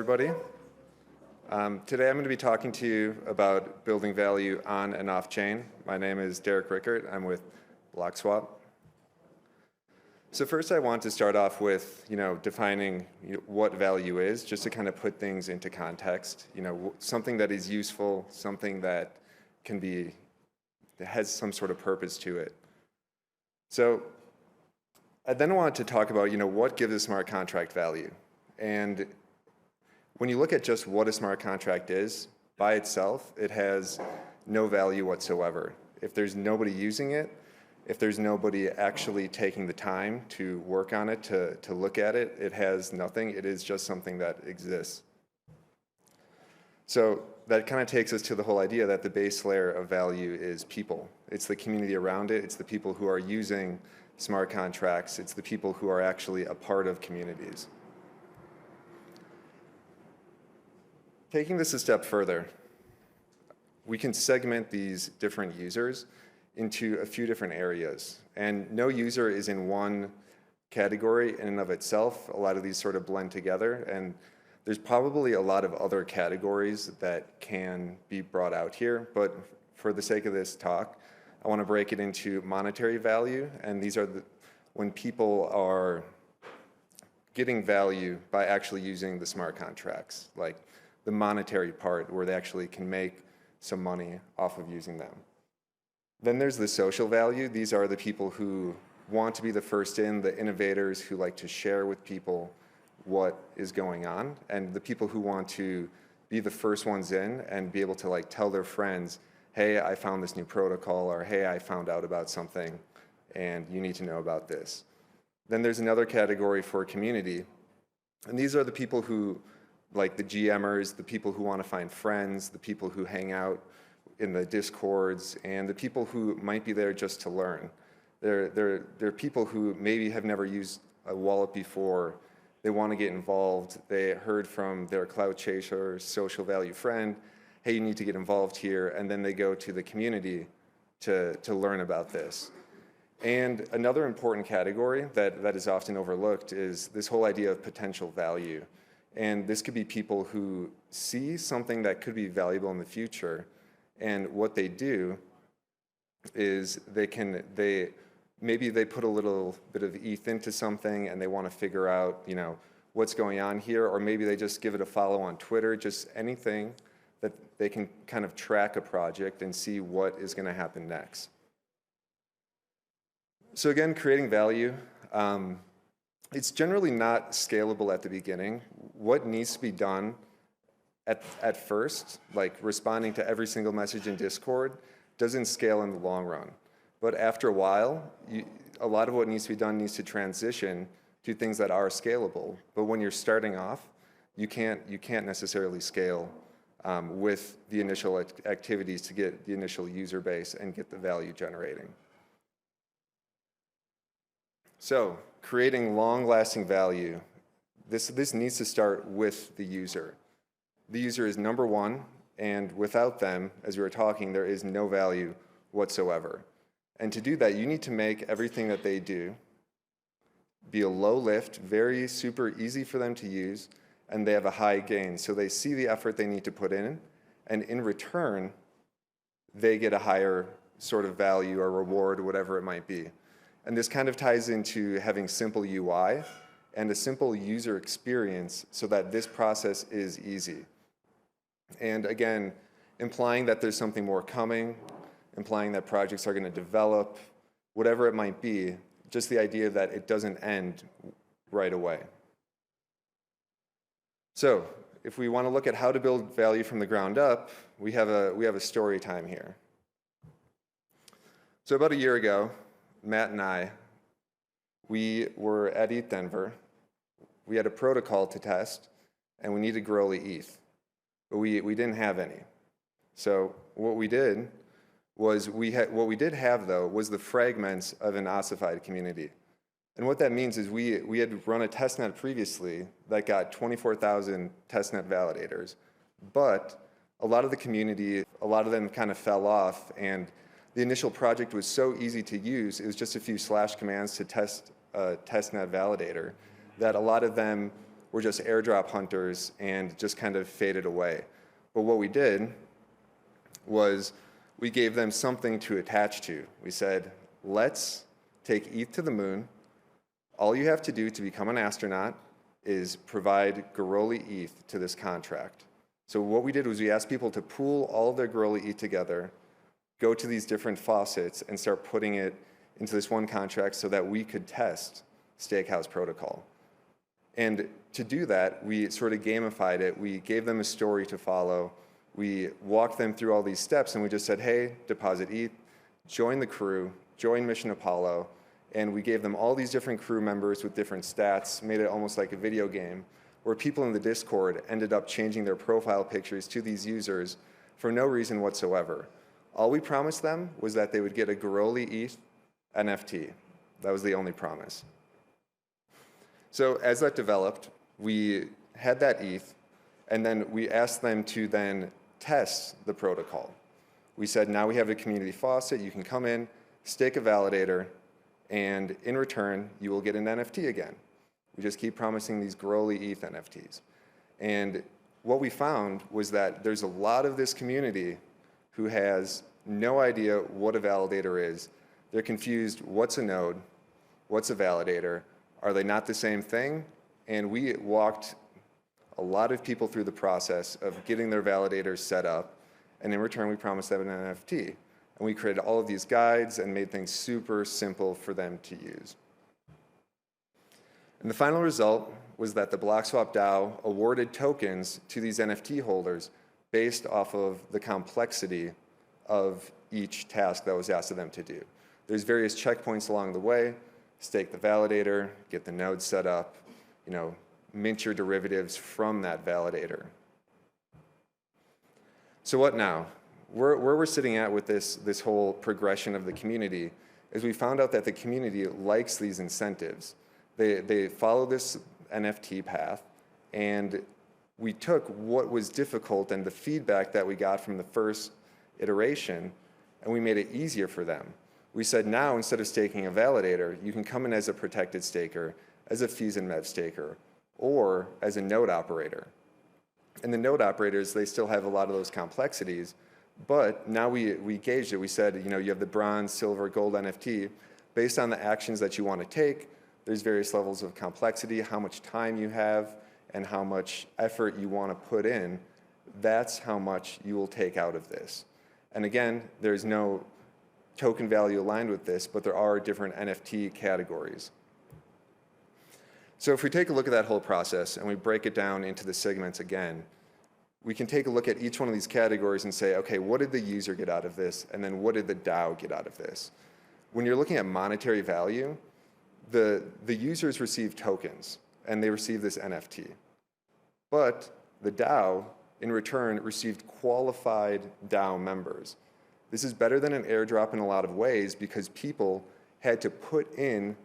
everybody. Today I'm going to be talking to you about building value on and off chain. My name is Derek Rickert. I'm with Blockswap. So first I want to start off with, defining what value is, just to kind of put things into context. Something that is useful, something that that has some sort of purpose to it. So I then wanted to talk about, what gives a smart contract value. And when you look at just what a smart contract is, by itself, it has no value whatsoever. If there's nobody using it, if there's nobody actually taking the time to work on it, to look at it, it has nothing. It is just something that exists. So that kind of takes us to the whole idea that the base layer of value is people. It's the community around it. It's the people who are using smart contracts. It's the people who are actually a part of communities. Taking this a step further, we can segment these different users into a few different areas. And no user is in one category in and of itself. A lot of these sort of blend together. And there's probably a lot of other categories that can be brought out here. But for the sake of this talk, I want to break it into monetary value. And these are when people are getting value by actually using the smart contracts, like the monetary part where they actually can make some money off of using them. Then there's the social value. These are the people who want to be the first in, the innovators who like to share with people what is going on, and the people who want to be the first ones in and be able to tell their friends, hey, I found this new protocol, or hey, I found out about something, and you need to know about this. Then there's another category for community, and these are the people who, like the GMers, the people who want to find friends, the people who hang out in the Discords, and the people who might be there just to learn. They're people who maybe have never used a wallet before. They want to get involved. They heard from their cloud chaser, social value friend, hey, you need to get involved here, and then they go to the community to learn about this. And another important category that is often overlooked is this whole idea of potential value. And this could be people who see something that could be valuable in the future, and what they do is maybe they put a little bit of ETH into something and they want to figure out, what's going on here, or maybe they just give it a follow on Twitter, just anything that they can kind of track a project and see what is going to happen next. So again, creating value. It's generally not scalable at the beginning. What needs to be done at first, like responding to every single message in Discord, doesn't scale in the long run. But after a while, a lot of what needs to be done needs to transition to things that are scalable. But when you're starting off, you can't necessarily scale with the initial activities to get the initial user base and get the value generating. So creating long-lasting value, this needs to start with the user. The user is number one, and without them, as we were talking, there is no value whatsoever. And to do that, you need to make everything that they do be a low lift, very super easy for them to use, and they have a high gain. So they see the effort they need to put in, and in return, they get a higher sort of value or reward, whatever it might be. And this kind of ties into having simple UI and a simple user experience so that this process is easy. And again, implying that there's something more coming, implying that projects are going to develop, whatever it might be, just the idea that it doesn't end right away. So if we want to look at how to build value from the ground up, we have a story time here. So about a year ago, Matt and I, we were at ETHDenver. We had a protocol to test, and we needed to grow the ETH, but we didn't have any. So what we did was what we did have, though, was the fragments of an ossified community. And what that means is we had run a testnet previously that got 24,000 testnet validators, but a lot of the community, a lot of them kind of fell off, and the initial project was so easy to use, it was just a few slash commands to test a testnet validator, that a lot of them were just airdrop hunters and just kind of faded away. But what we did was we gave them something to attach to. We said, let's take ETH to the moon. All you have to do to become an astronaut is provide Garoli ETH to this contract. So what we did was we asked people to pool all of their Garoli ETH together, go to these different faucets, and start putting it into this one contract so that we could test Stakehouse protocol. And to do that, we sort of gamified it. We gave them a story to follow. We walked them through all these steps, and we just said, hey, deposit ETH, join the crew, join Mission Apollo, and we gave them all these different crew members with different stats, made it almost like a video game, where people in the Discord ended up changing their profile pictures to these users for no reason whatsoever. All we promised them was that they would get a Garoli ETH NFT. That was the only promise. So as that developed, we had that ETH, and then we asked them to then test the protocol. We said, now we have a community faucet, you can come in, stake a validator, and in return, you will get an NFT again. We just keep promising these Garoli ETH NFTs. And what we found was that there's a lot of this community who has no idea what a validator is. They're confused, what's a node? What's a validator? Are they not the same thing? And we walked a lot of people through the process of getting their validators set up, and in return, we promised them an NFT. And we created all of these guides and made things super simple for them to use. And the final result was that the Blockswap DAO awarded tokens to these NFT holders based off of the complexity of each task that was asked of them to do. There's various checkpoints along the way: stake the validator, get the node set up, mint your derivatives from that validator. So what now? Where we're sitting at with this whole progression of the community is we found out that the community likes these incentives. They follow this NFT path, and we took what was difficult and the feedback that we got from the first iteration, and we made it easier for them. We said, now instead of staking a validator, you can come in as a protected staker, as a fees and mev staker, or as a node operator. And the node operators, they still have a lot of those complexities, but now we gauged it. We said, you have the bronze, silver, gold NFT. Based on the actions that you want to take, there's various levels of complexity, how much time you have, and how much effort you want to put in. That's how much you will take out of this. And again, there's no token value aligned with this, but there are different NFT categories. So if we take a look at that whole process and we break it down into the segments again, we can take a look at each one of these categories and say, okay, what did the user get out of this? And then what did the DAO get out of this? When you're looking at monetary value, the users receive tokens and they receive this NFT. But the DAO, in return, received qualified DAO members. This is better than an airdrop in a lot of ways because people had to put in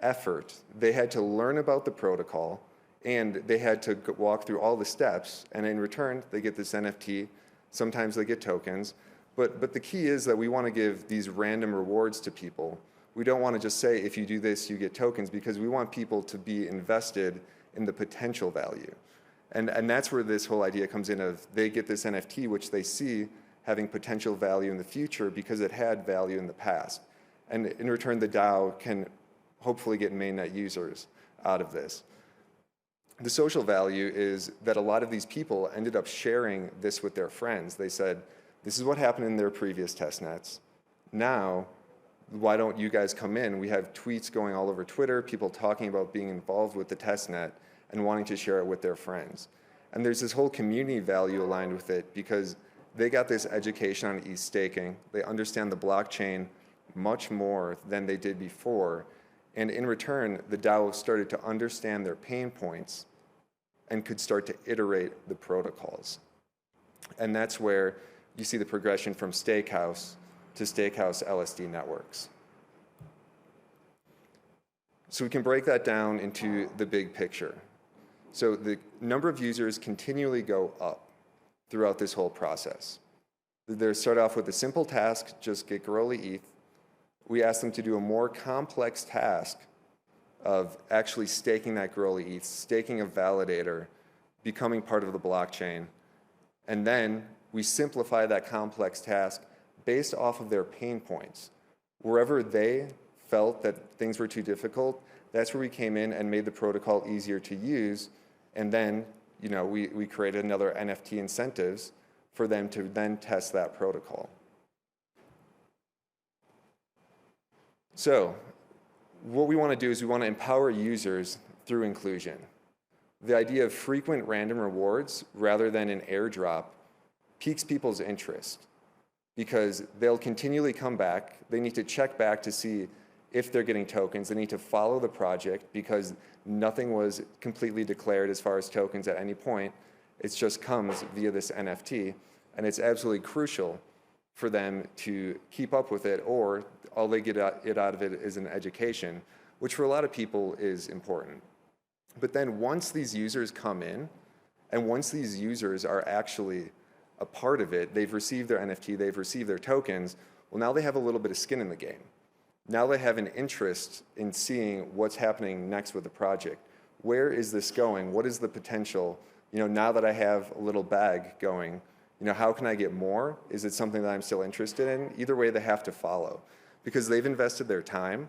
effort. They had to learn about the protocol, and they had to walk through all the steps, and in return, they get this NFT. Sometimes they get tokens. But the key is that we want to give these random rewards to people. We don't want to just say, if you do this, you get tokens, because we want people to be invested in the potential value. And that's where this whole idea comes in of they get this NFT, which they see having potential value in the future because it had value in the past. And in return, the DAO can hopefully get mainnet users out of this. The social value is that a lot of these people ended up sharing this with their friends. They said, this is what happened in their previous testnets. Now, why don't you guys come in? We have tweets going all over Twitter, people talking about being involved with the testnet and wanting to share it with their friends. And there's this whole community value aligned with it because they got this education on ETH staking. They understand the blockchain much more than they did before. And in return, the DAO started to understand their pain points and could start to iterate the protocols. And that's where you see the progression from Stakehouse to Stakehouse LSD networks. So we can break that down into the big picture. So the number of users continually go up throughout this whole process. They start off with a simple task, just get Garoli ETH. We ask them to do a more complex task, of actually staking that Growly ETH, staking a validator, becoming part of the blockchain. And then we simplify that complex task based off of their pain points. Wherever they felt that things were too difficult, that's where we came in and made the protocol easier to use. And then, we created another NFT incentives for them to then test that protocol. So what we want to do is we want to empower users through inclusion. The idea of frequent random rewards rather than an airdrop piques people's interest because they'll continually come back. They need to check back to see if they're getting tokens. They need to follow the project because nothing was completely declared as far as tokens at any point. It just comes via this NFT, and it's absolutely crucial for them to keep up with it, or all they get out of it is an education, which for a lot of people is important. But then once these users come in, and once these users are actually a part of it, they've received their NFT, they've received their tokens, well, now they have a little bit of skin in the game. Now they have an interest in seeing what's happening next with the project. Where is this going? What is the potential? Now that I have a little bag going, how can I get more? Is it something that I'm still interested in? Either way, they have to follow because they've invested their time.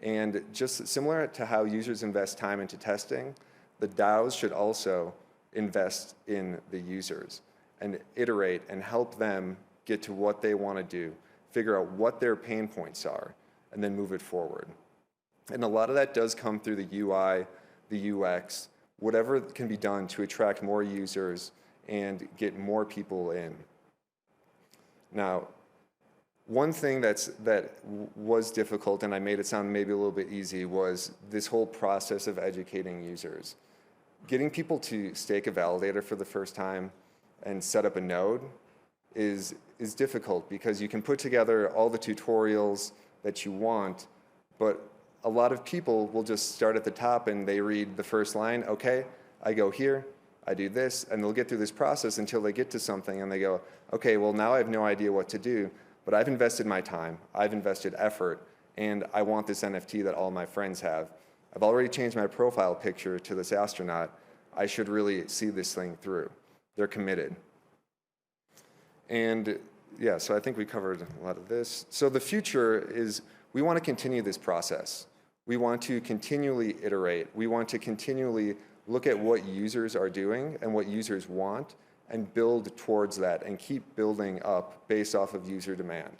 And just similar to how users invest time into testing, the DAOs should also invest in the users and iterate and help them get to what they want to do, figure out what their pain points are, and then move it forward. And a lot of that does come through the UI, the UX, whatever can be done to attract more users and get more people in. Now, one thing that was difficult, and I made it sound maybe a little bit easy, was this whole process of educating users. Getting people to stake a validator for the first time and set up a node is difficult because you can put together all the tutorials that you want, but a lot of people will just start at the top and they read the first line, okay, I go here, I do this, and they'll get through this process until they get to something and they go, okay, well now I have no idea what to do, but I've invested my time, I've invested effort, and I want this NFT that all my friends have. I've already changed my profile picture to this astronaut. I should really see this thing through. They're committed. And yeah, so I think we covered a lot of this. So the future is we want to continue this process. We want to continually iterate. We want to continually look at what users are doing and what users want and build towards that and keep building up based off of user demand.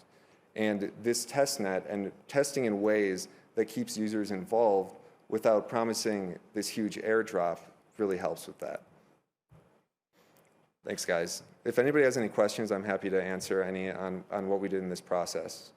And this test net and testing in ways that keeps users involved without promising this huge airdrop really helps with that. Thanks, guys. If anybody has any questions, I'm happy to answer any on what we did in this process.